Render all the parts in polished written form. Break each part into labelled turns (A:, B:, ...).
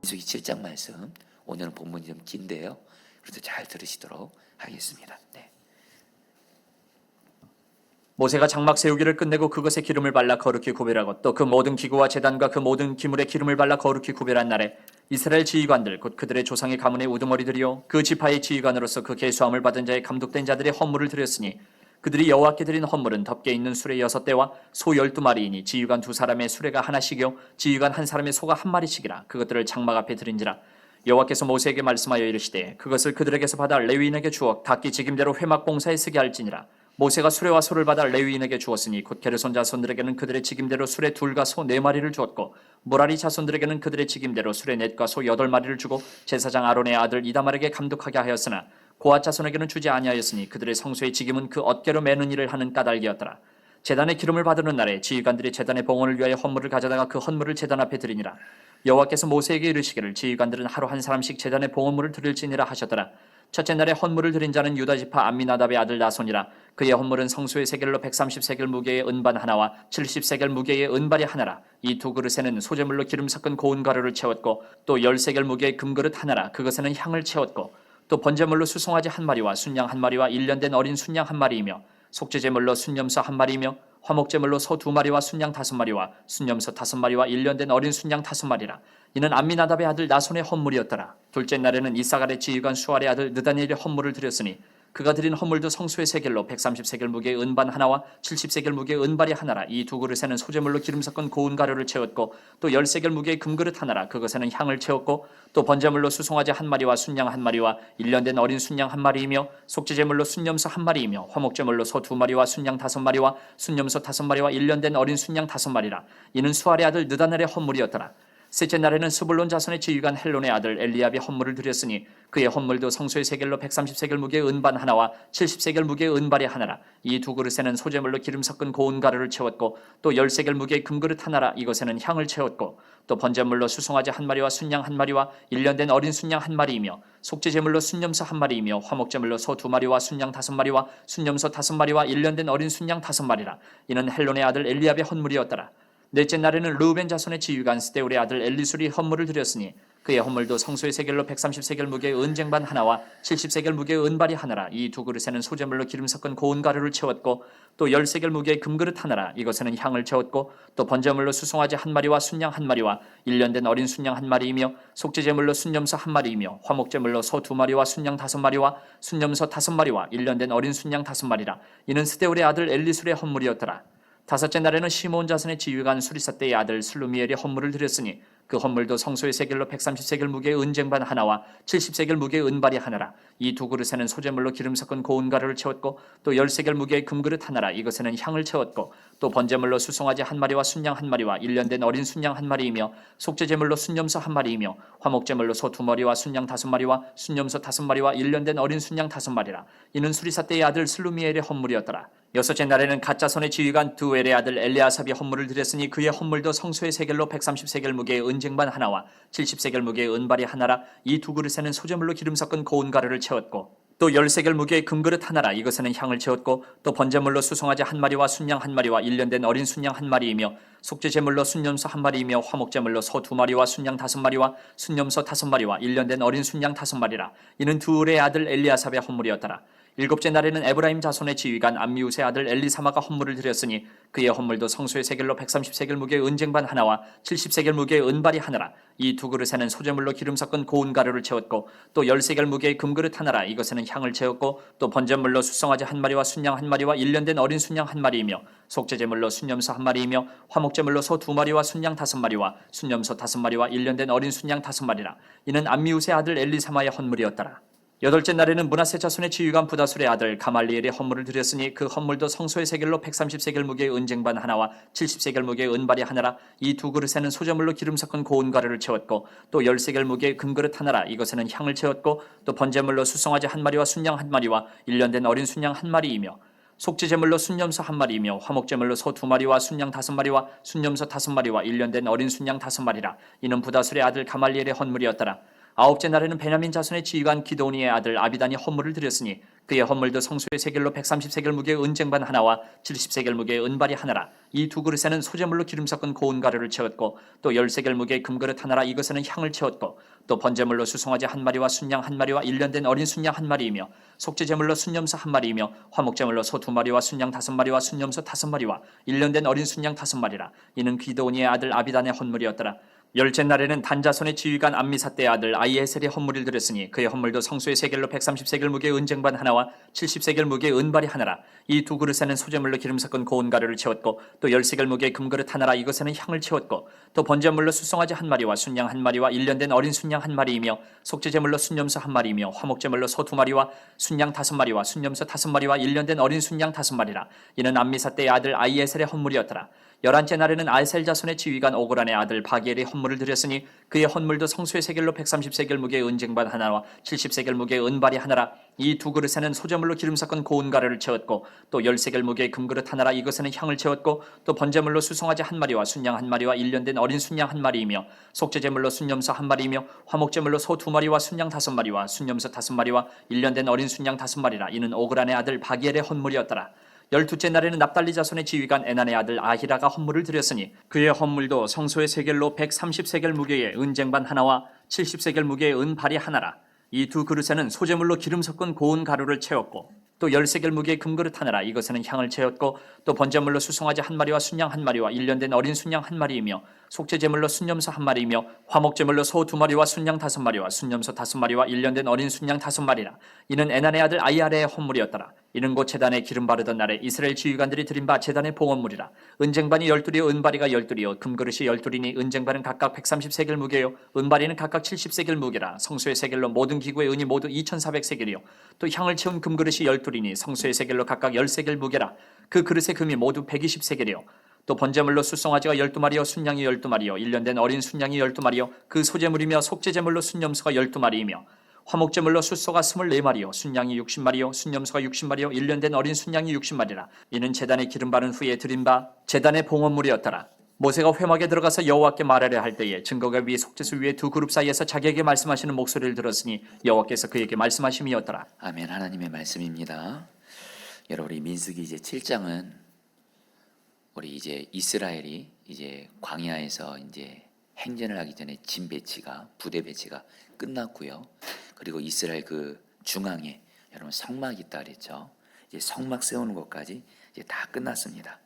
A: 민수기 7장 말씀, 오늘은 본문이 좀 긴데요. 그래도 잘 들으시도록 하겠습니다. 네.
B: 모세가 장막 세우기를 끝내고 그것에 기름을 발라 거룩히 구별하고 또 그 모든 기구와 제단과 그 모든 기물에 기름을 발라 거룩히 구별한 날에 이스라엘 지휘관들 곧 그들의 조상의 가문의 우두머리들이요 그 지파의 지휘관으로서 그 계수함을 받은 자의 감독된 자들의 헌물을 드렸으니 그들이 여호와께 드린 헌물은 덮개 있는 수레 6대와 소 12마리이니 지휘관 2사람의 수레가 하나씩이요 지휘관 한 사람의 소가 한 마리씩이라. 그것들을 장막 앞에 드린지라. 여호와께서 모세에게 말씀하여 이르시되 그것을 그들에게서 받아 레위인에게 주어 각기 직임대로 회막 봉사에 쓰게 할지니라. 모세가 수레와 소를 받아 레위인에게 주었으니 곧 게르손 자손들에게는 그들의 직임대로 수레 2과 소 4마리를 주었고 무라리 자손들에게는 그들의 직임대로 수레 4과 소 8마리를 주고 제사장 아론의 아들 이다말에게 감독하게 하였으나 고앗 자손에게는 주지 아니하였으니 그들의 성소의 직임은 그 어깨로 매는 일을 하는 까닭이었더라. 제단의 기름을 받으는 날에 지휘관들이 제단의 봉헌을 위하여 헌물을 가져다가 그 헌물을 제단 앞에 드리니라. 여호와께서 모세에게 이르시기를 지휘관들은 하루 한 사람씩 제단의 봉헌물을 드릴지니라 하셨더라. 첫째 날에 헌물을 드린 자는 유다 지파 암미나답의 아들 나손이라. 그의 헌물은 성소의 세겔로 130세겔 무게의 은반 하나와 70세겔 무게의 은발이 하나라. 이 두 그릇에는 소재물로 기름 섞은 고운 가루를 채웠고 또 10세겔 무게의 금그릇 하나라. 그것에는 향을 채웠고 또 번제물로 수송아지 한 마리와 순양 한 마리와 1년 된 어린 순양 한 마리이며 속죄제물로 순염소 한 마리이며 화목제물로 소 2마리와 순양 5마리와 순염소 5마리와 1년 된 어린 순양 5마리라. 이는 암미나답의 아들 나손의 헌물이었더라. 둘째 날에는 이사갈의 지휘관 수알의 아들 느다니엘의 헌물을 드렸으니 그가 드린 헌물도 성소의 세겔로 130세겔 무게의 은반 하나와 70세겔 무게의 은발이 하나라. 이 두 그릇에는 소재물로 기름 섞은 고운 가루를 채웠고 또 10세겔 무게의 금그릇 하나라. 그것에는 향을 채웠고 또 번제물로 수송아지 한 마리와 순양 한 마리와 1년 된 어린 순양 한 마리이며 속죄제물로 순염소 한 마리이며 화목제물로 소 2마리와 순양 5마리와 순염소 5마리와 1년 된 어린 순양 5마리라. 이는 수알의 아들 느다넬의 헌물이었더라. 셋째 날에는 스불론 자손의 지휘관 헬론의 아들 엘리압이 헌물을 드렸으니 그의 헌물도 성소의 세겔로 130세겔 무게의 은반 하나와 70세겔 무게의 은발이 하나라. 이 두 그릇에는 소재물로 기름 섞은 고운 가루를 채웠고 또 10세겔 무게의 금그릇 하나라. 이것에는 향을 채웠고 또 번제물로 수송아지 한 마리와 순양 한 마리와 1년 된 어린 순양 한 마리이며 속죄제물로 순염소 한 마리이며 화목제물로 소 2마리와 순양 5마리와 순염소 5마리와 1년 된 어린 순양 5마리라. 이는 헬론의 아들 엘리압의 헌물이었더라. 넷째 날에는 르우벤 자손의 지휘관 스데울의 아들 엘리술이 헌물을 드렸으니 그의 헌물도 성소의 세겔로 130세겔 무게의 은쟁반 하나와 70세겔 무게의 은발이 하나라. 이 두 그릇에는 소재물로 기름 섞은 고운 가루를 채웠고 또 10세겔 무게의 금그릇 하나라. 이것에는 향을 채웠고 또 번제물로 수송아지 한 마리와 순양 한 마리와 1년 된 어린 순양 한 마리이며 속죄제물로 순염소 한 마리이며 화목제물로 소 2마리와 순양 5마리와 순염소 5마리와 1년 된 어린 순양 5마리라. 이는 스데울의 아들 엘리술의 헌물이었더라. 다섯째 날에는 시몬 자손의 지휘관 수리사떼의 아들 슬루미엘이 헌물을 드렸으니 그 헌물도 성소의 세겔로 130세겔 무게의 은쟁반 하나와 70세겔 무게의 은발이 하나라. 이 두 그릇에는 소재물로 기름 섞은 고운 가루를 채웠고 또 10세겔 무게의 금그릇 하나라. 이것에는 향을 채웠고 또 번제물로 수송아지 한 마리와 순양 한 마리와 1년 된 어린 순양 한 마리이며 속죄제물로 순염소 한 마리이며 화목제물로 소 2마리와 순양 5마리와 순염소 5마리와 1년 된 어린 순양 5마리라. 이는 수리사떼의 아들 슬루미엘의 헌물이었더라. 여섯째 날에는 갓자손의 지휘관 두엘의 아들 엘리아삽이 헌물을 드렸으니 그의 헌물도 성소의 세겔로 130세겔 무게의 은쟁반 하나와 70세겔 무게의 은발이 하나라. 이 두 그릇에는 소재물로 기름 섞은 고운 가루를 채웠고 또 10세겔 무게의 금그릇 하나라. 이것에는 향을 채웠고 또 번제물로 수송아지 한 마리와 순양 한 마리와 1년 된 어린 순양 한 마리이며 속죄제물로 순염소 한 마리이며 화목제물로 소 2마리와 순양 5마리와 순염소 5마리와 1년 된 어린 순양 5마리라. 이는 두엘의 아들 엘리아삽의 헌물이었더라. 일곱째 날에는 에브라임 자손의 지휘관 암미우스의 아들 엘리사마가 헌물을 드렸으니 그의 헌물도 성소의 세겔로 130세겔 무게의 은쟁반 하나와 70세겔 무게의 은발이 하나라. 이 두 그릇에는 소재물로 기름 섞은 고운 가루를 채웠고 또 10세겔 무게의 금그릇 하나라. 이것에는 향을 채웠고 또 번제물로 수송아지 한 마리와 순양 한 마리와 1년 된 어린 순양 한 마리이며 속죄제물로 순염소 한 마리이며 화목제물로 소 2마리와 순양 5마리와 순염소 5마리와 1년 된 어린 순양 5마리라. 이는 암미우스의 아들 엘리사마의 헌물이었더라. 여덟째 날에는 므낫세 자손의 지휘관 부다술의 아들 가말리엘의 헌물을 드렸으니 그 헌물도 성소의 세겔로 130세겔 무게의 은쟁반 하나와 70세겔 무게의 은발이 하나라. 이 두 그릇에는 소재물로 기름 섞은 고운 가루를 채웠고 또 10세겔 무게의 금그릇 하나라. 이것에는 향을 채웠고 또 번제물로 수송아지 한 마리와 순양 한 마리와 1년 된 어린 순양 한 마리이며 속죄제물로 순염소 한 마리이며 화목제물로 소 2마리와 순양 5마리와 순염소 5마리와 1년 된 어린 순양 5마리라. 이는 부다술의 아들 가말리엘의 헌물이었더라. 아홉째 날에는 베냐민 자손의 지휘관 기도니의 아들 아비단이 헌물을 드렸으니 그의 헌물도 성소의 세겔로 130세겔 무게의 은쟁반 하나와 70세겔 무게의 은발이 하나라. 이 두 그릇에는 소재물로 기름 섞은 고운 가루를 채웠고 또 10세겔 무게의 금그릇 하나라. 이것에는 향을 채웠고 또 번제물로 수송아지 한 마리와 순양 한 마리와 1년 된 어린 순양 한 마리이며 속죄제물로 순염소 한 마리이며 화목제물로 소 2마리와 순양 5마리와 순염소 5마리와 1년 된 어린 순양 5마리라. 이는 기드온이의 아들 아비단의 헌물이었더라. 열째 날에는 단자손의 지휘관 암미사대의 아들 아이에셀이 헌물을 드렸으니 그의 헌물도 성소의 세겔로 130세겔 무게의 은쟁반 하나와 70세겔 무게의 은발이 하나라. 이 두 그릇에는 소재물로 기름 섞은 고운 가루를 채웠고 또 10세겔 무게의 금그릇 하나라. 이것에는 향을 채웠고 또 번제물로 수송아지 한 마리와 순양 한 마리와 1년 된 어린 순양 한 마리이며 속죄제물로 순염소 한 마리이며 화목제물로 소 2마리와 순양 5마리와 순염소 5마리와 1년 된 어린 순양 5마리라. 이는 암미사대의 아들 아이에셀의 헌물이었더라. 11째 날에는 알셀 자손의 지휘관 오그란의 아들 바기엘이 헌물을 드렸으니 그의 헌물도 성소의 세겔로 130세겔 무게의 은쟁반 하나와 70세겔 무게의 은발이 하나라. 이 두 그릇에는 소재물로 기름 섞은 고운 가루를 채웠고 또 10세겔 무게의 금그릇 하나라. 이것에는 향을 채웠고 또 번제물로 수송아지 한 마리와 순양 한 마리와 1년 된 어린 순양 한 마리이며 속죄제물로 순염소 한 마리이며 화목제물로 소 2마리와 순양 5마리와 순염소 5마리와 1년 된 어린 순양 5마리라. 이는 오그란의 아들 바기엘의 헌물이었더라. 12째 날에는 납달리 자손의 지휘관 에난의 아들 아히라가 헌물을 드렸으니 그의 헌물도 성소의 세겔로 130세겔 무게의 은쟁반 하나와 70세겔 무게의 은발이 하나라. 이 두 그릇에는 소재물로 기름 섞은 고운 가루를 채웠고 또 10세겔 무게의 금그릇 하나라. 이것에는 향을 채웠고 또 번제물로 수송아지 한 마리와 순양 한 마리와 1년 된 어린 순양 한 마리이며 속죄제물로 순염소 한 마리이며 화목제물로 소 2마리와 순양 5마리와 순염소 5마리와 1년 된 어린 순양 5마리라. 이는 에난의 아들 아이아레의 헌물이었더라. 이는 곧 제단에 기름 바르던 날에 이스라엘 지휘관들이 드린 바 제단의 봉헌물이라. 은쟁반이 12이요 은바리가 12이요 금그릇이 12이니 은쟁반은 각각 130세겔 무게요 은바리는 각각 70세겔 무게라. 성소의 세겔로 모든 기구의 은이 모두 2400세겔이요 또 향을 채운 금그릇이 12이니 성소의 세겔로 각각 10세겔 무게라. 그 그릇의 금이 모두 120세겔이요 또 번제물로 수송아지가 12마리요 순양이 12마리요 1년 된 어린 순양이 12마리요 그 소제물이며 속죄제물로 순염소가 12마리이며 화목제물로 숫소가 24마리요 순양이 60마리요 순염소가 60마리요 1년 된 어린 순양이 60마리라. 이는 제단에 기름 바른 후에 드린 바 제단의 봉헌물이었더라. 모세가 회막에 들어가서 여호와께 말하려 할 때에 증거가 위에 속죄소 위에 두 그룹 사이에서 자기에게 말씀하시는 목소리를 들었으니 여호와께서 그에게 말씀하심이었더라.
A: 아멘. 하나님의 말씀입니다. 여러분, 우리 민수기 이제 7장은 우리 이제 이스라엘이 이제 광야에서 이제 행진을 하기 전에 짐 배치가 부대 배치가 끝났고요. 그리고 이스라엘 그 중앙에 여러분 성막이 있다 그랬죠. 이제 성막 세우는 것까지 이제 다 끝났습니다.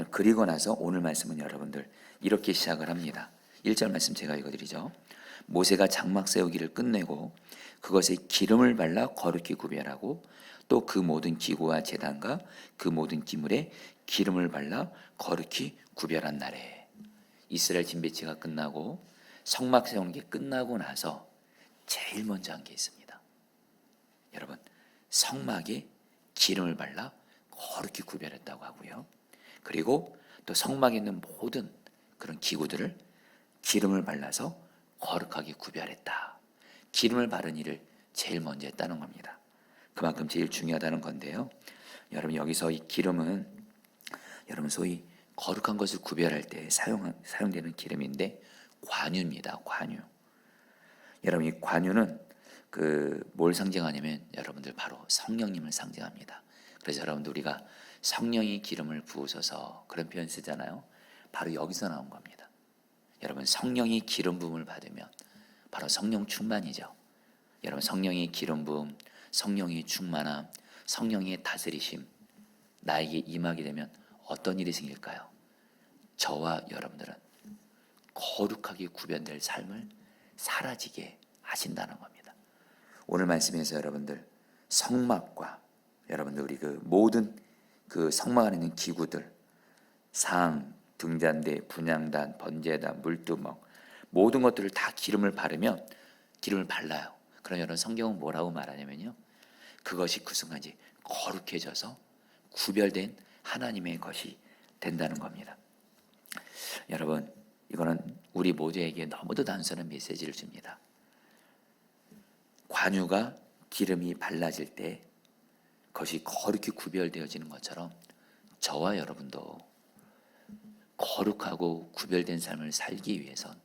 A: 그리고 나서 오늘 말씀은 여러분들 이렇게 시작을 합니다. 1절 말씀 제가 읽어드리죠. 모세가 장막 세우기를 끝내고 그것에 기름을 발라 거룩히 구별하고 또 그 모든 기구와 제단과 그 모든 기물에 기름을 발라 거룩히 구별한 날에 이스라엘 짐 배치가 끝나고 성막 세우는 게 끝나고 나서 제일 먼저 한 게 있습니다. 여러분, 성막에 기름을 발라 거룩히 구별했다고 하고요. 그리고 또 성막에 있는 모든 그런 기구들을 기름을 발라서 거룩하게 구별했다. 기름을 바른 일을 제일 먼저 했다는 겁니다. 그만큼 제일 중요하다는 건데요. 여러분, 여기서 이 기름은 여러분 소위 거룩한 것을 구별할 때 사용되는 기름인데 관유입니다. 관유. 여러분, 이 관유는 뭘 상징하냐면 여러분들 바로 성령님을 상징합니다. 그래서 여러분들 우리가 성령이 기름을 부으셔서 그런 표현 쓰잖아요. 바로 여기서 나온 겁니다. 여러분, 성령이 기름 부음을 받으면 바로 성령 충만이죠. 여러분, 성령의 기름 부음, 성령의 충만함, 성령의 다스리심 나에게 임하게 되면 어떤 일이 생길까요? 저와 여러분들은 거룩하게 구별될 삶을 사라지게 하신다는 겁니다. 오늘 말씀에서 여러분들 성막과 여러분들 우리 그 모든 그 성막 안에 있는 기구들, 상, 등잔대, 분향단, 번제단, 물두멍 모든 것들을 다 기름을 바르면 기름을 발라요. 그럼 여러분 성경은 뭐라고 말하냐면요. 그것이 그 순간 이제 거룩해져서 구별된 하나님의 것이 된다는 겁니다. 여러분, 이거는 우리 모두에게 너무도 단순한 메시지를 줍니다. 관유가 기름이 발라질 때 그것이 거룩히 구별되어지는 것처럼 저와 여러분도 거룩하고 구별된 삶을 살기 위해선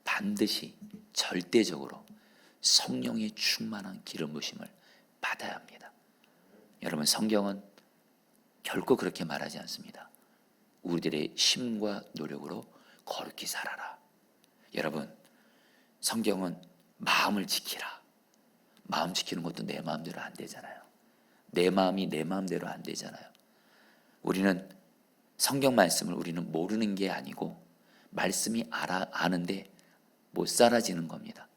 A: 반드시 절대적으로 성령의 충만한 기름 부심을 받아야 합니다. 여러분, 성경은 결코 그렇게 말하지 않습니다. 우리들의 힘과 노력으로 거룩히 살아라. 여러분, 성경은 마음을 지키라. 마음 지키는 것도 내 마음대로 안 되잖아요. 내 마음이 내 마음대로 안 되잖아요. 우리는 성경 말씀을 우리는 모르는 게 아니고 말씀이 아는데 못 살아지는 겁니다.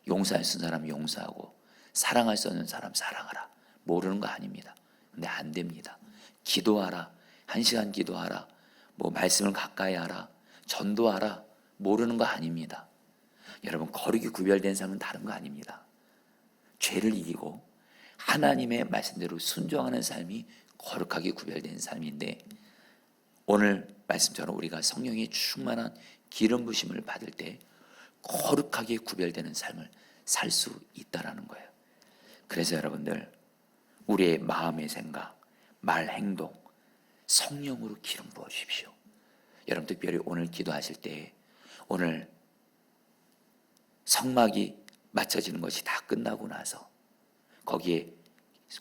A: 용서할 수 있는 사람 용서하고 사랑할 수 없는 사람 사랑하라. 모르는 거 아닙니다. 근데 안 됩니다. 기도하라. 1시간 기도하라. 뭐 말씀을 가까이 하라. 전도하라. 모르는 거 아닙니다. 여러분, 거룩이 구별된 삶은 다른 거 아닙니다. 죄를 이기고 하나님의 말씀대로 순종하는 삶이 거룩하게 구별된 삶인데, 오늘 말씀처럼 우리가 성령의 충만한 기름 부심을 받을 때 거룩하게 구별되는 삶을 살 수 있다라는 거예요. 그래서 여러분들, 우리의 마음의 생각, 말, 행동 성령으로 기름 부어 주십시오. 여러분, 특별히 오늘 기도하실 때, 오늘 성막이 맞춰지는 것이 다 끝나고 나서 거기에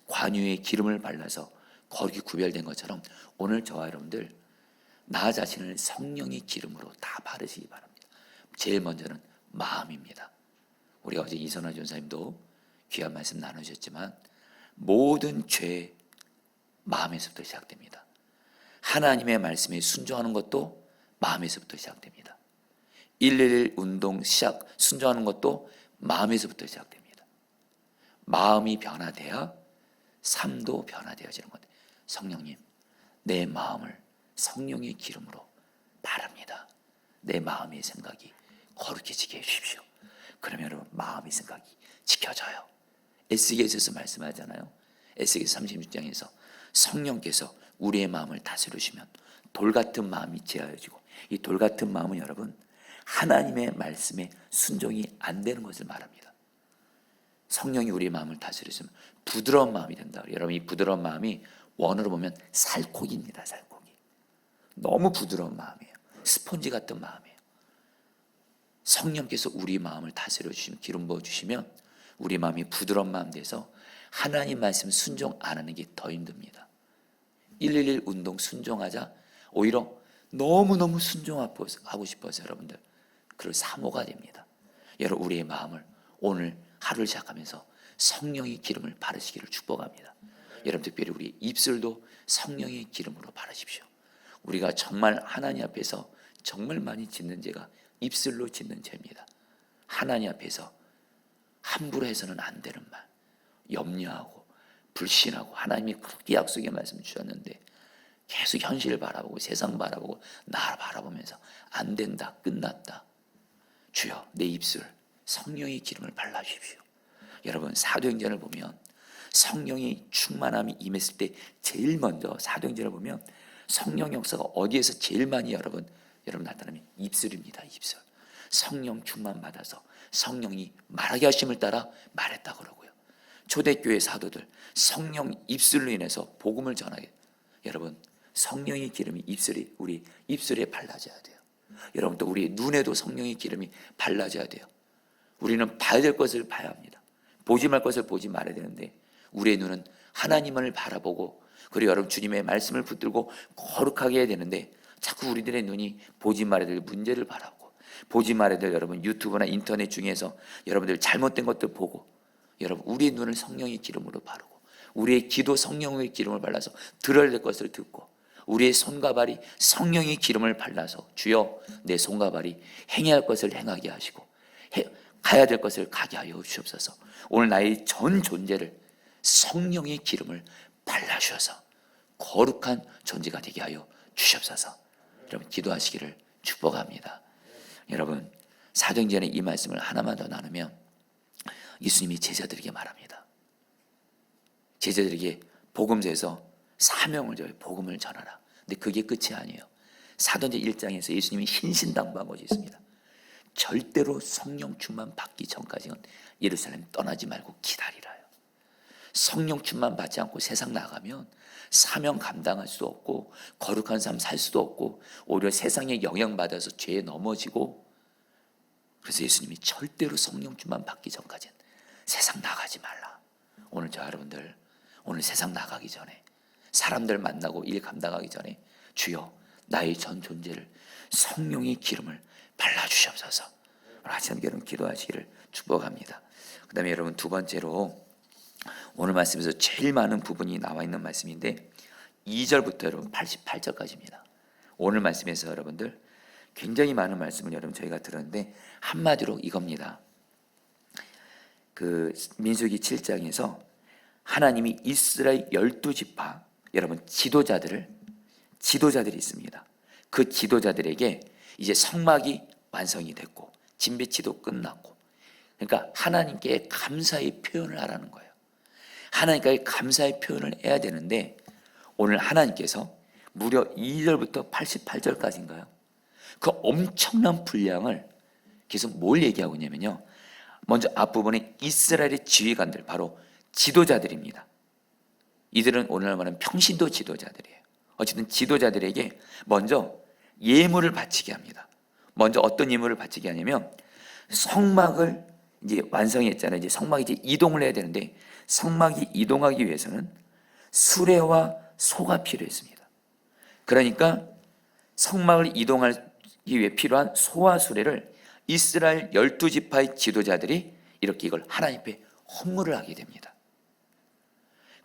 A: 관유의 기름을 발라서 거룩이 구별된 것처럼 오늘 저와 여러분들 나 자신을 성령의 기름으로 다 바르시기 바랍니다. 제일 먼저는 마음입니다. 우리가 어제 이선화 전사님도 귀한 말씀 나누셨지만 모든 죄 마음에서부터 시작됩니다. 하나님의 말씀에 순종하는 것도 마음에서부터 시작됩니다. 111 운동 순종하는 것도 마음에서부터 시작됩니다. 마음이 변화돼야 삶도 변화되어지는 것. 성령님, 내 마음을 성령의 기름으로 바릅니다. 내 마음의 생각이 거룩해지게 해주십시오. 그러면 여러분, 마음의 생각이 지켜져요. 에스겔에서 말씀하잖아요. 에스겔 36장에서 성령께서 우리의 마음을 다스려주시면 돌같은 마음이 제하여지고, 이 돌같은 마음은 여러분 하나님의 말씀에 순종이 안 되는 것을 말합니다. 성령이 우리의 마음을 다스려주면 부드러운 마음이 된다. 여러분, 이 부드러운 마음이 원어로 보면 살코기입니다. 살코기. 너무 부드러운 마음이에요. 스펀지 같은 마음이에요. 성령께서 우리 마음을 다스려 주시면, 기름 부어 주시면 우리 마음이 부드러운 마음 돼서 하나님 말씀 순종 안 하는 게 더 힘듭니다. 111 운동 순종하자 오히려 너무너무 순종하고 싶어서 여러분들 그럴 사모가 됩니다. 여러분, 우리의 마음을 오늘 하루를 시작하면서 성령의 기름을 바르시기를 축복합니다. 여러분, 특별히 우리 입술도 성령의 기름으로 바르십시오. 우리가 정말 하나님 앞에서 정말 많이 짓는 죄가 입술로 짓는 죄입니다. 하나님 앞에서 함부로 해서는 안 되는 말, 염려하고 불신하고, 하나님이 그렇게 약속의 말씀 주셨는데 계속 현실을 바라보고 세상 바라보고 나 바라보면서 안 된다, 끝났다. 주여, 내 입술 성령의 기름을 발라주십시오. 여러분, 사도행전을 보면 성령의 충만함이 임했을 때 제일 먼저 사도행전을 보면 성령 역사가 어디에서 제일 많이 여러분 나타나면 입술입니다. 입술. 성령 충만 받아서 성령이 말하게 하심을 따라 말했다 그러고요. 초대교회 사도들 성령 입술로 인해서 복음을 전하게. 여러분, 성령의 기름이 우리 입술에 발라져야 돼요. 여러분, 또 우리 눈에도 성령의 기름이 발라져야 돼요. 우리는 봐야 될 것을 봐야 합니다. 보지 말 것을 보지 말아야 되는데 우리의 눈은 하나님을 바라보고, 그리고 여러분 주님의 말씀을 붙들고 거룩하게 해야 되는데 자꾸 우리들의 눈이 보지 말아야 될 문제를 바라고, 보지 말아야 될 여러분 유튜브나 인터넷 중에서 여러분들 잘못된 것들 보고, 여러분 우리의 눈을 성령의 기름으로 바르고 우리의 기도 성령의 기름을 발라서 들어야 될 것을 듣고, 우리의 손과 발이 성령의 기름을 발라서 주여 내 손과 발이 행해야 할 것을 행하게 하시고 가야 될 것을 가게 하여 주옵소서. 오늘 나의 전 존재를 성령의 기름을 발라주셔서 거룩한 존재가 되게 하여 주옵소서. 여러분, 기도하시기를 축복합니다. 여러분, 사도행전의 이 말씀을 하나만 더 나누면 예수님이 제자들에게 말합니다. 제자들에게 복음서에서 사명을 줘요. 복음을 전하라. 근데 그게 끝이 아니에요. 사도행전 1장에서 예수님이 신신당부한 것이 있습니다. 절대로 성령 충만 받기 전까지는 예루살렘 떠나지 말고 기다리라요. 성령 충만 받지 않고 세상 나가면 사명 감당할 수도 없고 거룩한 삶 살 수도 없고 오히려 세상에 영향받아서 죄에 넘어지고, 그래서 예수님이 절대로 성령 충만 받기 전까지는 세상 나가지 말라. 오늘 저 여러분들, 오늘 세상 나가기 전에, 사람들 만나고 일 감당하기 전에 주여 나의 전 존재를 성령의 기름을 발라주시옵소서. 오늘 아침 여러분 기도하시기를 축복합니다. 그 다음에 여러분 두 번째로 오늘 말씀에서 제일 많은 부분이 나와 있는 말씀인데 2절부터 여러분 88절까지입니다. 오늘 말씀에서 여러분들 굉장히 많은 말씀을 여러분 저희가 들었는데 한마디로 이겁니다. 그 민수기 7장에서 하나님이 이스라엘 12지파 여러분 지도자들이 있습니다. 그 지도자들에게 이제 성막이 완성이 됐고 진배치도 끝났고, 그러니까 하나님께 감사의 표현을 하라는 거예요. 하나님께 감사의 표현을 해야 되는데 오늘 하나님께서 무려 2절부터 88절까지인가요? 그 엄청난 분량을 계속 뭘 얘기하고 있냐면요, 먼저 앞부분에 이스라엘의 지휘관들, 바로 지도자들입니다. 이들은 오늘날 말하는 평신도 지도자들이에요. 어쨌든 지도자들에게 먼저 예물을 바치게 합니다. 먼저 어떤 예물을 바치게 하냐면 성막을 이제 완성했잖아요. 이제 성막이 이제 이동을 해야 되는데 성막이 이동하기 위해서는 수레와 소가 필요했습니다. 그러니까 성막을 이동하기 위해 필요한 소와 수레를 이스라엘 12지파의 지도자들이 이렇게 이걸 하나님 앞에 헌물을 하게 됩니다.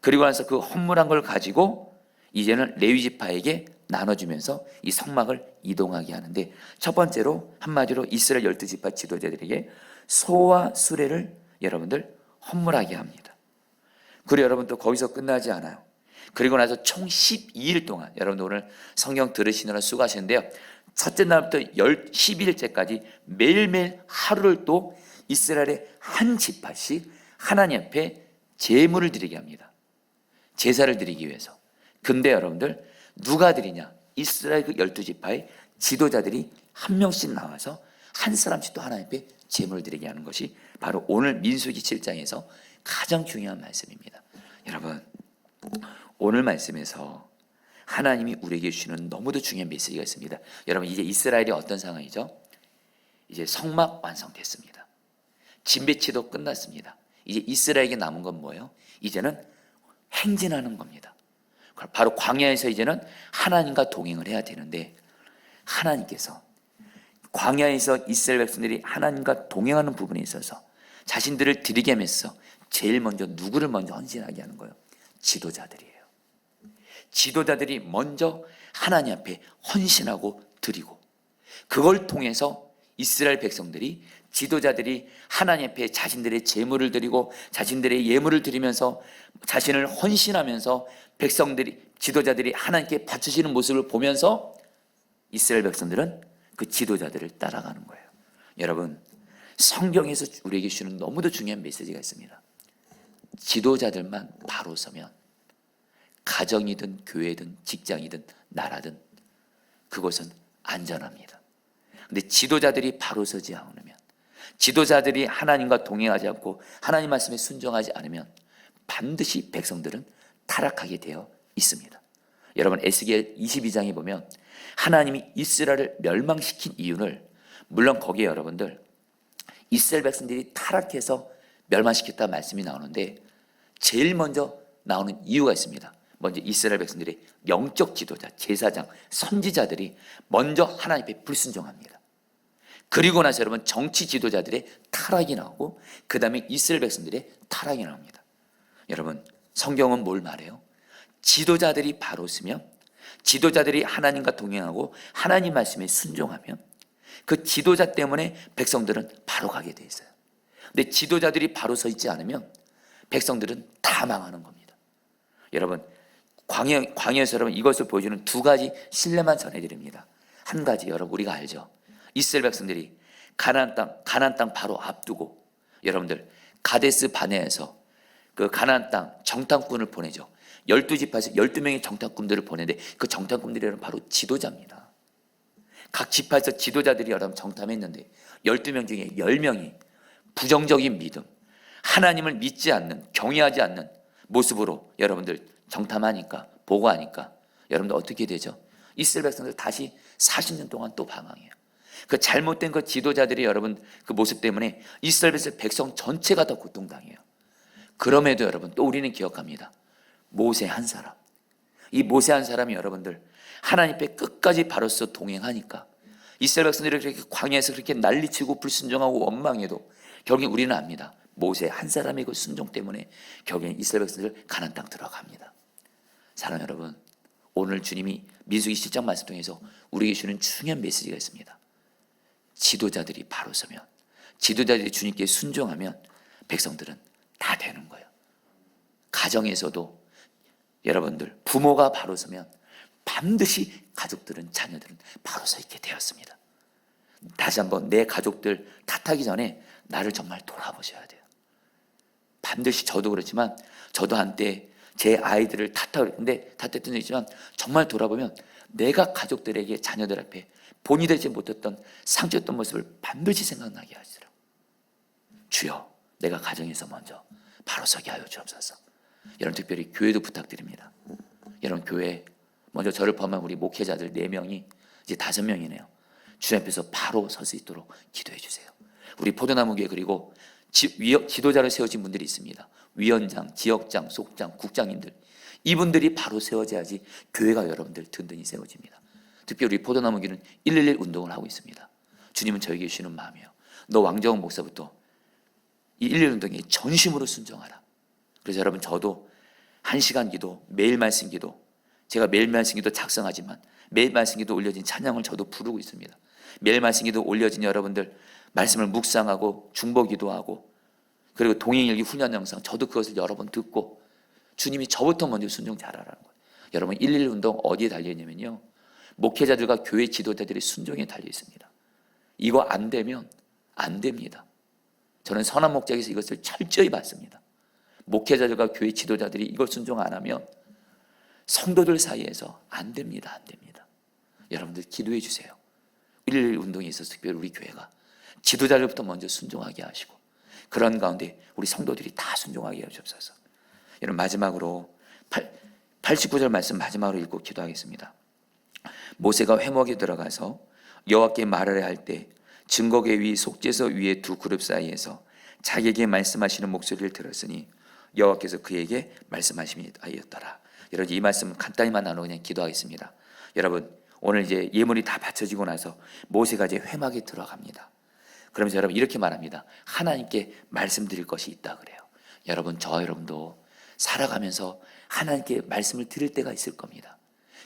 A: 그리고 나서 그 헌물한 걸 가지고 이제는 레위 지파에게 나눠주면서 이 성막을 이동하게 하는데, 첫 번째로 한마디로 이스라엘 12지파 지도자들에게 소와 수레를 여러분들 헌물하게 합니다. 그리고 여러분 또 거기서 끝나지 않아요. 그리고 나서 총 12일 동안, 여러분 오늘 성경 들으시느라 수고하셨는데요, 첫째 날부터 12일째까지 매일매일 하루를 또 이스라엘의 한 지파씩 하나님 앞에 제물을 드리게 합니다. 제사를 드리기 위해서. 근데 여러분들 누가 드리냐? 이스라엘 그 12지파의 지도자들이 한 명씩 나와서 한 사람씩 또 하나님 앞에 제물을 드리게 하는 것이 바로 오늘 민수기 7장에서 가장 중요한 말씀입니다. 여러분 오늘 말씀에서 하나님이 우리에게 주시는 너무도 중요한 메시지가 있습니다. 여러분 이제 이스라엘이 어떤 상황이죠? 이제 성막 완성됐습니다. 진배치도 끝났습니다. 이제 이스라엘에게 남은 건 뭐예요? 이제는 행진하는 겁니다. 바로 광야에서 이제는 하나님과 동행을 해야 되는데, 하나님께서 광야에서 이스라엘 백성들이 하나님과 동행하는 부분에 있어서 자신들을 드리게 하면서 제일 먼저 누구를 먼저 헌신하게 하는 거예요? 지도자들이에요. 지도자들이 먼저 하나님 앞에 헌신하고 드리고, 그걸 통해서 이스라엘 백성들이, 지도자들이 하나님 앞에 자신들의 제물을 드리고 자신들의 예물을 드리면서 자신을 헌신하면서 백성들이, 지도자들이 하나님께 바치시는 모습을 보면서 이스라엘 백성들은 그 지도자들을 따라가는 거예요. 여러분 성경에서 우리에게 주는 너무도 중요한 메시지가 있습니다. 지도자들만 바로 서면 가정이든 교회든 직장이든 나라든 그것은 안전합니다. 근데 지도자들이 바로 서지 않으면, 지도자들이 하나님과 동행하지 않고 하나님 말씀에 순종하지 않으면 반드시 백성들은 타락하게 되어 있습니다. 여러분 에스겔 22장에 보면 하나님이 이스라엘을 멸망시킨 이유를, 물론 거기에 여러분들 이스라엘 백성들이 타락해서 멸망시켰다 말씀이 나오는데 제일 먼저 나오는 이유가 있습니다. 먼저 이스라엘 백성들의 영적 지도자, 제사장, 선지자들이 먼저 하나님 앞에 불순종합니다. 그리고 나서 여러분 정치 지도자들의 타락이 나오고 그 다음에 이스라엘 백성들의 타락이 나옵니다. 여러분 성경은 뭘 말해요? 지도자들이 바로 서면, 지도자들이 하나님과 동행하고 하나님 말씀에 순종하면 그 지도자 때문에 백성들은 바로 가게 돼 있어요. 근데 지도자들이 바로 서 있지 않으면 백성들은 다 망하는 겁니다. 여러분 광야에서 여러분 이것을 보여주는 두 가지 신뢰만 전해드립니다. 한 가지 여러분 우리가 알죠. 이스라엘 백성들이 가나안 땅 바로 앞두고 여러분들 가데스 바네아에서 그 가나안 땅 정탐꾼을 보내죠. 12지파에서 12명의 정탐꾼들을 보내는데 그 정탐꾼들이 여러분 바로 지도자입니다. 각 지파에서 지도자들이 여러분 정탐했는데 12명 중에 10명이 부정적인 믿음, 하나님을 믿지 않는, 경외하지 않는 모습으로 여러분들 정탐하니까, 보고하니까 여러분들 어떻게 되죠? 이스라엘 백성들 다시 40년 동안 또 방황해요. 그 잘못된 그 지도자들이 여러분 그 모습 때문에 이스라엘 백성 전체가 다 고통당해요. 그럼에도 여러분 또 우리는 기억합니다. 모세 한 사람. 이 모세 한 사람이 여러분들 하나님 앞에 끝까지 바로서 동행하니까 이스라엘 백성들이 그렇게 광야에서 그렇게 난리치고 불순종하고 원망해도 결국엔 우리는 압니다. 모세 한 사람의 그 순종 때문에 결국엔 이스라엘 백성들 가나안 땅 들어갑니다. 사랑하는 여러분, 오늘 주님이 민수기 7장 말씀 통해서 우리에게 주는 중요한 메시지가 있습니다. 지도자들이 바로 서면, 지도자들이 주님께 순종하면 백성들은 다 되는 거예요. 가정에서도 여러분들 부모가 바로 서면 반드시 가족들은, 자녀들은 바로 서 있게 되었습니다. 다시 한번 내 가족들 탓하기 전에 나를 정말 돌아보셔야 돼요. 반드시 저도 그렇지만 저도 한때 제 아이들을 탓했던 적이 있지만 정말 돌아보면 내가 가족들에게, 자녀들 앞에 본이 되지 못했던 상처였던 모습을 반드시 생각나게 하시더라고요. 주여, 내가 가정에서 먼저 바로 서게 하여 주옵소서. 여러분, 특별히 교회도 부탁드립니다. 여러분, 교회 먼저 저를 포함한 우리 목회자들 4명이 이제 5명이네요. 주님 앞에서 바로 설 수 있도록 기도해 주세요. 우리 포도나무교회 그리고 지도자를 세우신 분들이 있습니다. 위원장, 지역장, 속장, 국장님들, 이분들이 바로 세워져야지 교회가 여러분들 든든히 세워집니다. 특별히 우리 포도나무교회는 111 운동을 하고 있습니다. 주님은 저에게 주시는 마음이에요. 너 왕정원 목사부터 이 111 운동에 전심으로 순종하라. 그래서 여러분, 저도 1시간 기도, 매일 말씀 기도, 제가 매일 말씀 기도 작성하지만 매일 말씀 기도 올려진 찬양을 저도 부르고 있습니다. 매일 말씀 기도 올려진 여러분들 말씀을 묵상하고 중보 기도하고 그리고 동행일기 훈련 영상, 저도 그것을 여러 번 듣고 주님이 저부터 먼저 순종 잘하라는 거예요. 여러분, 111 운동 어디에 달려있냐면요, 목회자들과 교회 지도자들의 순종에 달려 있습니다. 이거 안 되면 안 됩니다. 저는 선한 목자에서 이것을 철저히 받습니다. 목회자들과 교회 지도자들이 이걸 순종 안 하면 성도들 사이에서 안 됩니다. 안 됩니다. 여러분들 기도해 주세요. 111 운동에 있어서 특별히 우리 교회가 지도자들부터 먼저 순종하게 하시고 그런 가운데 우리 성도들이 다 순종하게 하시옵소서. 여러분, 마지막으로 89절 말씀 마지막으로 읽고 기도하겠습니다. 모세가 회막에 들어가서 여호와께 말하려 할 때 증거계 위 속죄서 위에 두 그룹 사이에서 자기에게 말씀하시는 목소리를 들었으니 여호와께서 그에게 말씀하시니하였더라. 여러분, 이 말씀 간단히만 나누고 그냥 기도하겠습니다. 여러분, 오늘 이제 예물이 다 바쳐지고 나서 모세가 이제 회막에 들어갑니다. 그러면서 여러분 이렇게 말합니다. 하나님께 말씀드릴 것이 있다 그래요. 여러분, 저와 여러분도 살아가면서 하나님께 말씀을 드릴 때가 있을 겁니다.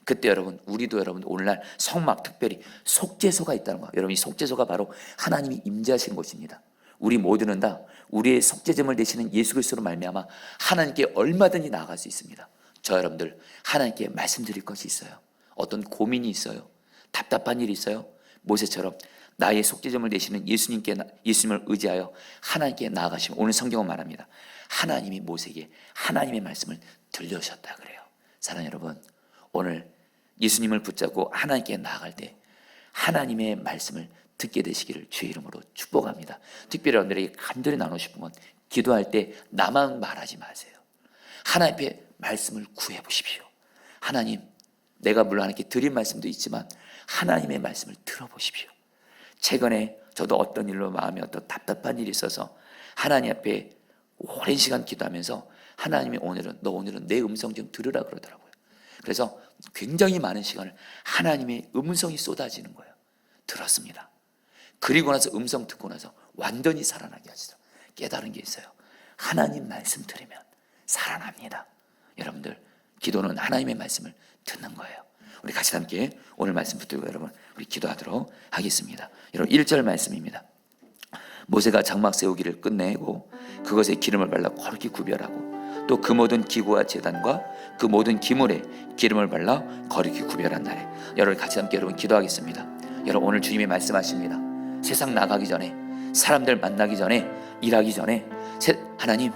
A: 그때 여러분, 우리도 여러분 오늘날 성막, 특별히 속죄소가 있다는 거예요. 여러분, 이 속죄소가 바로 하나님이 임재하신 곳입니다. 우리 모두는 다 우리의 속죄제물 되시는 예수 그리스도로 말미암아 하나님께 얼마든지 나아갈 수 있습니다. 저 여러분들 하나님께 말씀드릴 것이 있어요. 어떤 고민이 있어요. 답답한 일이 있어요. 모세처럼 나의 속죄제물 되시는 예수님을 의지하여 하나님께 나아가시면, 오늘 성경은 말합니다. 하나님이 모세에게 하나님의 말씀을 들려주셨다 그래요. 사랑하는 여러분, 오늘 예수님을 붙잡고 하나님께 나아갈 때 하나님의 말씀을 듣게 되시기를 주의 이름으로 축복합니다. 특별히 여러분들에게 간절히 나누고 싶은 건, 기도할 때 나만 말하지 마세요. 하나님 앞에 말씀을 구해 보십시오. 하나님, 내가 물론 하나님께 드린 말씀도 있지만 하나님의 말씀을 들어보십시오. 최근에 저도 어떤 일로 마음에 어떤 답답한 일이 있어서 하나님 앞에 오랜 시간 기도하면서 하나님이 오늘은 내 음성 좀 들으라 그러더라고요. 그래서 굉장히 많은 시간을 하나님의 음성이 쏟아지는 거예요. 들었습니다. 그리고 나서 음성 듣고 나서 완전히 살아나게 하시더라고요. 깨달은 게 있어요. 하나님 말씀 들으면 살아납니다. 여러분들, 기도는 하나님의 말씀을 듣는 거예요. 우리 같이 함께 오늘 말씀 붙들고 여러분 우리 기도하도록 하겠습니다. 여러분, 1절 말씀입니다. 모세가 장막 세우기를 끝내고 그것에 기름을 발라 거룩히 구별하고 또 그 모든 기구와 제단과 그 모든 기물에 기름을 발라 거룩히 구별한 날에, 여러분 같이 함께 여러분 기도하겠습니다. 여러분, 오늘 주님이 말씀하십니다. 세상 나가기 전에, 사람들 만나기 전에, 일하기 전에 하나님,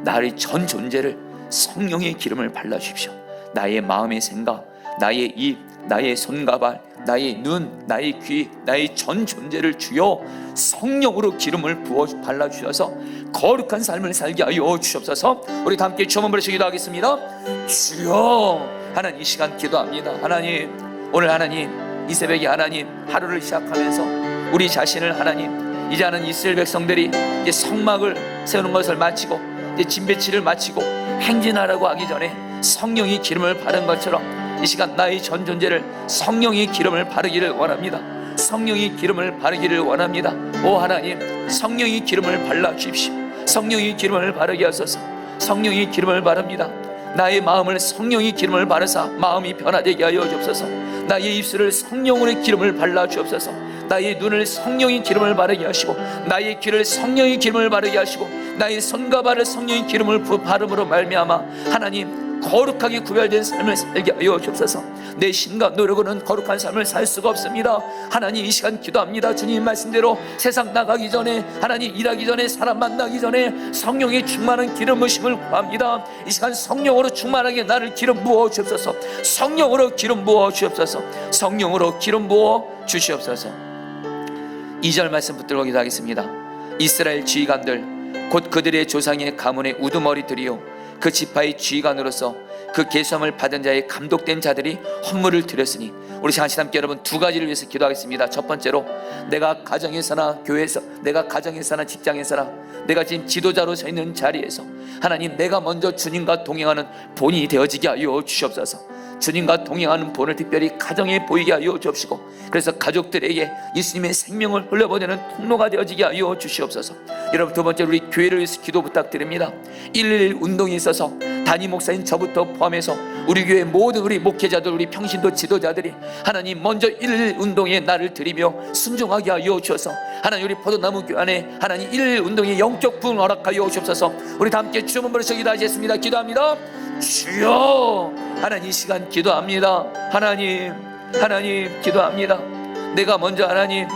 A: 나의 전 존재를 성령의 기름을 발라주십시오. 나의 마음의 생각, 나의 입, 나의 손과 발, 나의 눈, 나의 귀, 나의 전 존재를 주여 성령으로 기름을 부어 발라주셔서 거룩한 삶을 살게 하여 주옵소서. 우리 다 함께 주 한번 부르시고 기도하겠습니다. 주여, 하나님, 이 시간 기도합니다. 하나님, 오늘 하나님, 이 새벽에 하나님, 하루를 시작하면서 우리 자신을 하나님, 이제 하는 이스라엘 백성들이 이제 성막을 세우는 것을 마치고 이제 진배치를 마치고 행진하라고 하기 전에 성령이 기름을 바른 것처럼 이 시간 나의 전 존재를 성령이 기름을 바르기를 원합니다. 성령이 기름을 바르기를 원합니다. 오 하나님, 성령이 기름을 발라 주십시오. 성령이 기름을 바르게 하소서. 성령이 기름을 바릅니다. 나의 마음을 성령이 기름을 바르사 마음이 변화되게 하여 주옵소서. 나의 입술을 성령으로 기름을 발라 주옵소서. 나의 눈을 성령이 기름을 바르게 하시고, 나의 귀를 성령이 기름을 바르게 하시고, 나의 손과 발을 성령이 기름을 바름으로 말미암아 하나님 거룩하게 구별된 삶을 살게 하여 주옵소서. 내 신과 노력으로는 거룩한 삶을 살 수가 없습니다. 하나님, 이 시간 기도합니다. 주님 말씀대로 세상 나가기 전에, 하나님 일하기 전에, 사람 만나기 전에 성령의 충만한 기름 부으심을 구합니다. 이 시간 성령으로 충만하게 나를 기름 부어 주옵소서. 성령으로 기름 부어 주옵소서. 성령으로 기름 부어 주시옵소서. 2절 말씀 붙들고 기도하겠습니다. 이스라엘 지휘관들 곧 그들의 조상의 가문의 우두머리들이요 그 지파의 지휘관으로서 그 계수함을 받은 자의 감독된 자들이 헌물을 드렸으니, 우리 같이 함께 여러분 두 가지를 위해서 기도하겠습니다. 첫 번째로, 내가 가정에서나 교회에서, 내가 가정에서나 직장에서나, 내가 지금 지도자로 서 있는 자리에서 하나님, 내가 먼저 주님과 동행하는 본이 되어지게 하여 주시옵소서. 주님과 동행하는 본을 특별히 가정에 보이게 하여 주옵시고, 그래서 가족들에게 예수님의 생명을 흘려보내는 통로가 되어지게 하여 주시옵소서. 여러분, 두 번째로 우리 교회를 위해서 기도 부탁드립니다. 111 운동이 있어서 담임 목사인 저부터 포함해서 우리 교회 모든 우리 목회자들, 우리 평신도 지도자들이 하나님 먼저 111 운동에 나를 드리며 순종하게 하여 주셔서 하나님, 우리 포도나무 교회 안에 하나님 111 운동의 영적 부흥을 허락하여 주옵소서. 우리 다 함께 주여 부르셔 기도하겠습니다. 기도합니다. 주여, 하나님 이 시간 기도합니다. 하나님 기도합니다. 내가 먼저 하나님,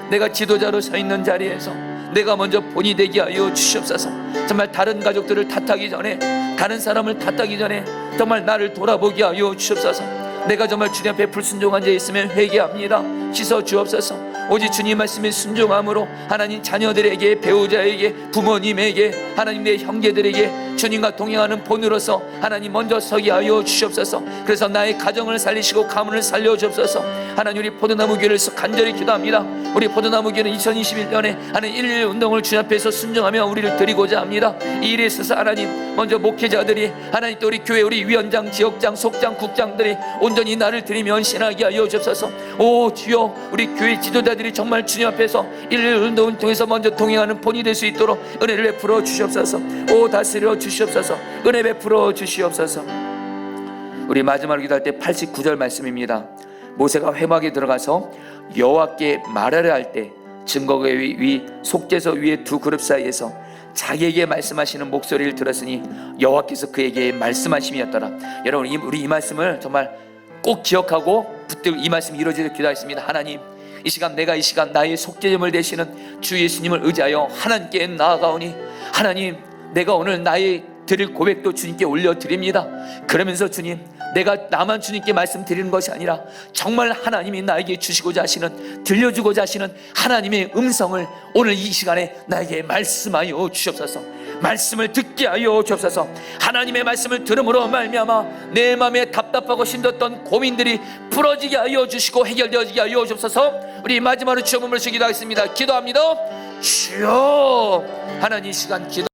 A: 내가 지도자로 서 있는 자리에서 내가 먼저 본이 되게 하여 주시옵소서. 정말 다른 가족들을 탓하기 전에, 다른 사람을 탓하기 전에 정말 나를 돌아보게 하여 주시옵소서. 내가 정말 주님 앞에 불순종한 자 있으면 회개합니다. 씻어 주옵소서. 오직 주님 말씀에 순종함으로 하나님 자녀들에게, 배우자에게, 부모님에게, 하나님 내 형제들에게 주님과 동행하는 본으로서 하나님 먼저 서게 하여 주시옵소서. 그래서 나의 가정을 살리시고 가문을 살려 주옵소서. 하나님, 우리 포도나무 교회를 간절히 기도합니다. 우리 포도나무 교회는 2021년에 하나님 111 운동을 주님 앞에서 순종하며 우리를 드리고자 합니다. 이 일에 있어서 하나님 먼저 목회자들이, 하나님 또 우리 교회 우리 위원장, 지역장, 속장, 국장들이 온전히 나를 드리며 헌신하게 하여 주옵소서. 오 주여, 우리 교회 지도자들이 정말 주님 앞에서 111 운동을 통해서 먼저 동행하는 본이 될 수 있도록 은혜를 베풀어 주시옵소서. 오 다스려 주시옵소서. 은혜 베풀어 주시옵소서. 우리 마지막으로 기도할 때 89절 말씀입니다. 모세가 회막에 들어가서 여호와께 말하려 할 때 증거궤 위 속죄소 위에 두 그룹 사이에서 자기에게 말씀하시는 목소리를 들었으니 여호와께서 그에게 말씀하심이었더라. 여러분, 우리 이 말씀을 정말 꼭 기억하고 붙들고 이 말씀이 이루어지도록 기도하겠습니다. 하나님, 이 시간 내가 이 시간 나의 속죄점을 되시는 주 예수님을 의지하여 하나님께 나아가오니, 하나님 내가 오늘 나의 드릴 고백도 주님께 올려드립니다. 그러면서 주님, 내가 나만 주님께 말씀드리는 것이 아니라 정말 하나님이 나에게 주시고자 하시는, 들려주고자 하시는 하나님의 음성을 오늘 이 시간에 나에게 말씀하여 주시옵소서. 말씀을 듣게 하여 주옵소서. 하나님의 말씀을 들음으로 말미암아 내 마음에 답답하고 힘들었던 고민들이 풀어지게 하여 주시고 해결되어지게 하여 주옵소서. 우리 마지막으로 주여 몸을 쉬기도 하겠습니다. 기도합니다. 주여, 하나님 이 시간 기도